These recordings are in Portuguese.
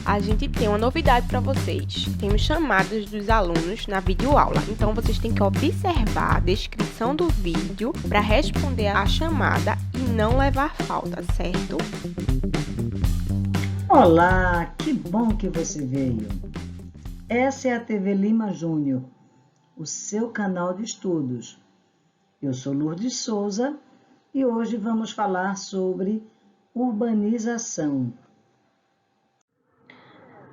A gente tem uma novidade para vocês. Temos chamadas dos alunos na videoaula. Então, vocês têm que observar a descrição do vídeo para responder a chamada e não levar falta, certo? Olá, que bom que você veio. Essa é a TV Lima Júnior, o seu canal de estudos. Eu sou Lourdes Souza e hoje vamos falar sobre urbanização.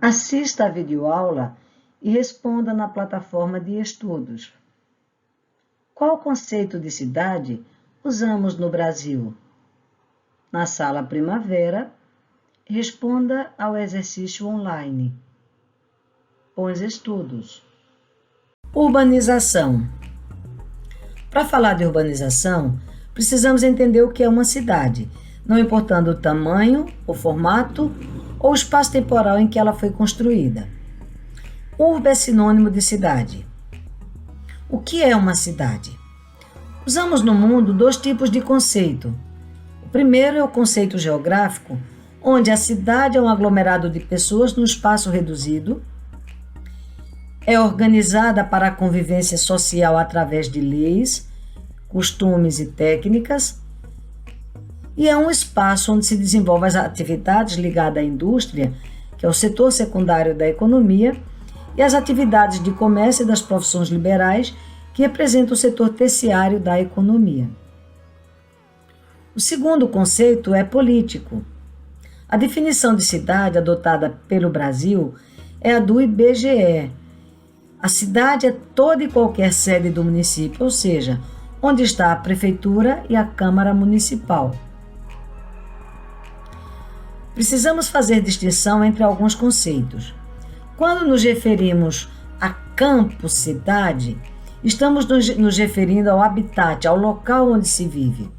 Assista a videoaula e responda na plataforma de estudos. Qual conceito de cidade usamos no Brasil? Na sala Primavera, responda ao exercício online. Bons estudos. Urbanização. Para falar de urbanização, precisamos entender o que é uma cidade, não importando o tamanho, o formato ou o espaço temporal em que ela foi construída. Urba é sinônimo de cidade. O que é uma cidade? Usamos no mundo dois tipos de conceito. O primeiro é o conceito geográfico, onde a cidade é um aglomerado de pessoas num espaço reduzido, é organizada para a convivência social através de leis, costumes e técnicas, e é um espaço onde se desenvolvem as atividades ligadas à indústria, que é o setor secundário da economia, e as atividades de comércio e das profissões liberais, que representam o setor terciário da economia. O segundo conceito é político. A definição de cidade adotada pelo Brasil é a do IBGE. A cidade é toda e qualquer sede do município, ou seja, onde está a prefeitura e a Câmara Municipal. Precisamos fazer distinção entre alguns conceitos. Quando nos referimos a campo-cidade, estamos nos referindo ao habitat, ao local onde se vive.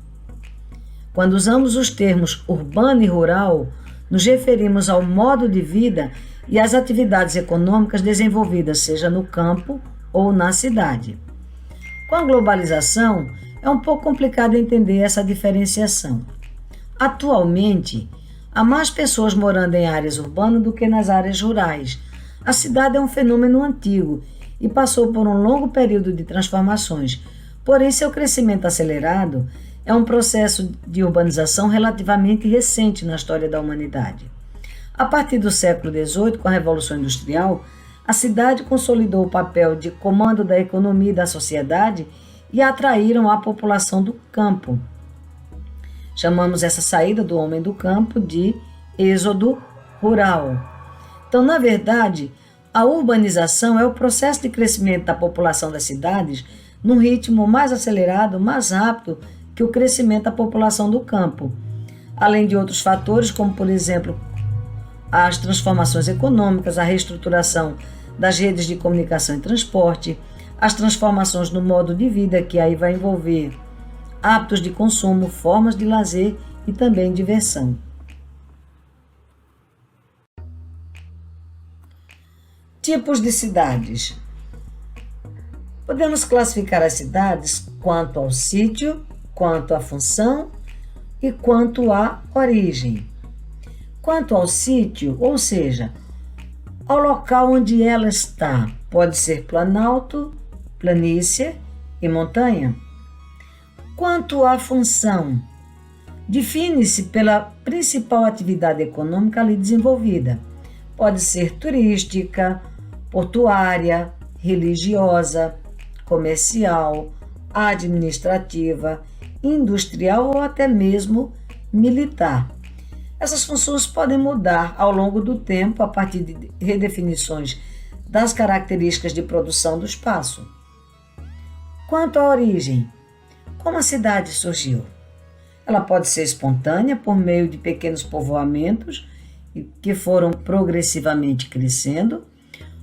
Quando usamos os termos urbano e rural, nos referimos ao modo de vida e às atividades econômicas desenvolvidas, seja no campo ou na cidade. Com a globalização, é um pouco complicado entender essa diferenciação. Atualmente, há mais pessoas morando em áreas urbanas do que nas áreas rurais. A cidade é um fenômeno antigo e passou por um longo período de transformações. Porém, seu crescimento acelerado é um processo de urbanização relativamente recente na história da humanidade. A partir do século XVIII, com a Revolução Industrial, a cidade consolidou o papel de comando da economia e da sociedade e atraíram a população do campo. Chamamos essa saída do homem do campo de êxodo rural. Então, na verdade, a urbanização é o processo de crescimento da população das cidades num ritmo mais acelerado, mais rápido que o crescimento da população do campo, além de outros fatores, como, por exemplo, as transformações econômicas, a reestruturação das redes de comunicação e transporte, as transformações no modo de vida, que aí vai envolver hábitos de consumo, formas de lazer e também diversão. Tipos de cidades. Podemos classificar as cidades quanto ao sítio, quanto à função e quanto à origem. Quanto ao sítio, ou seja, ao local onde ela está, pode ser planalto, planície e montanha. Quanto à função, define-se pela principal atividade econômica ali desenvolvida. Pode ser turística, portuária, religiosa, comercial, administrativa, industrial ou até mesmo militar. Essas funções podem mudar ao longo do tempo a partir de redefinições das características de produção do espaço. Quanto à origem, como a cidade surgiu? Ela pode ser espontânea por meio de pequenos povoamentos que foram progressivamente crescendo,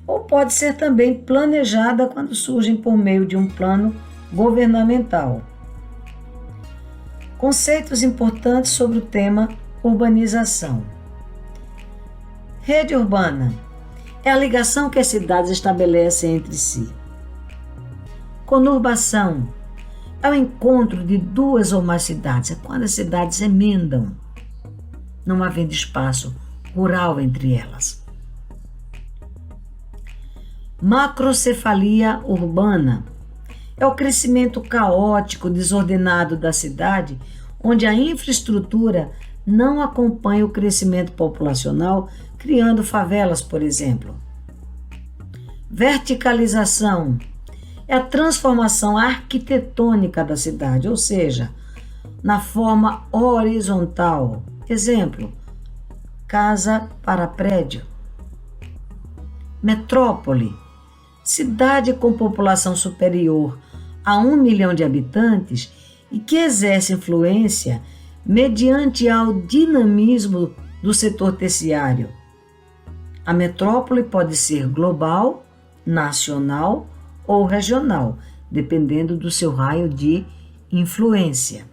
ou pode ser também planejada quando surgem por meio de um plano governamental. Conceitos importantes sobre o tema urbanização. Rede urbana é a ligação que as cidades estabelecem entre si. Conurbação é o encontro de duas ou mais cidades, é quando as cidades emendam, não havendo espaço rural entre elas. Macrocefalia urbana é o crescimento caótico, desordenado da cidade, onde a infraestrutura não acompanha o crescimento populacional, criando favelas, por exemplo. Verticalização é a transformação arquitetônica da cidade, ou seja, na forma horizontal. Exemplo, casa para prédio. Metrópole, cidade com população superior a 1 milhão de habitantes e que exerce influência mediante ao dinamismo do setor terciário. A metrópole pode ser global, nacional ou regional, dependendo do seu raio de influência.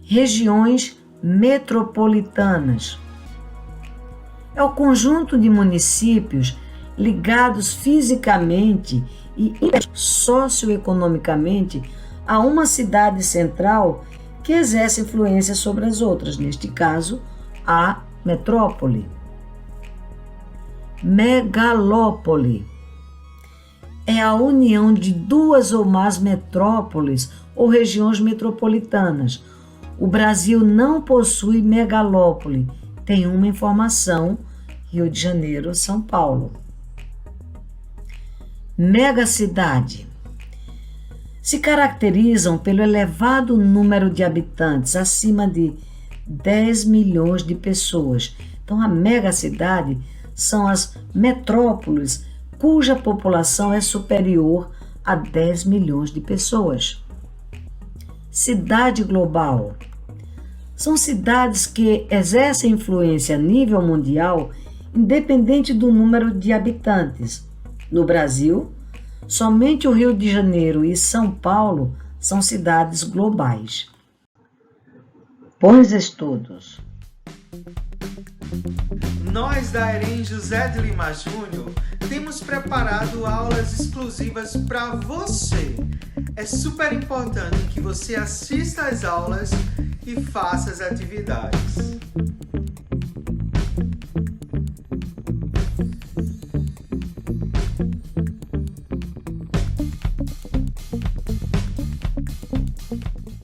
Regiões metropolitanas é o conjunto de municípios ligados fisicamente e socioeconomicamente a uma cidade central que exerce influência sobre as outras, neste caso, a metrópole. Megalópole é a união de duas ou mais metrópoles ou regiões metropolitanas. O Brasil não possui megalópole, tem uma informação, Rio de Janeiro, São Paulo. Megacidade se caracterizam pelo elevado número de habitantes, acima de 10 milhões de pessoas. Então, a megacidade são as metrópoles cuja população é superior a 10 milhões de pessoas. Cidade global são cidades que exercem influência a nível mundial, independente do número de habitantes. No Brasil, somente o Rio de Janeiro e São Paulo são cidades globais. Bons estudos! Nós da EREM José de Lima Júnior temos preparado aulas exclusivas para você. É super importante que você assista às aulas e faça as atividades.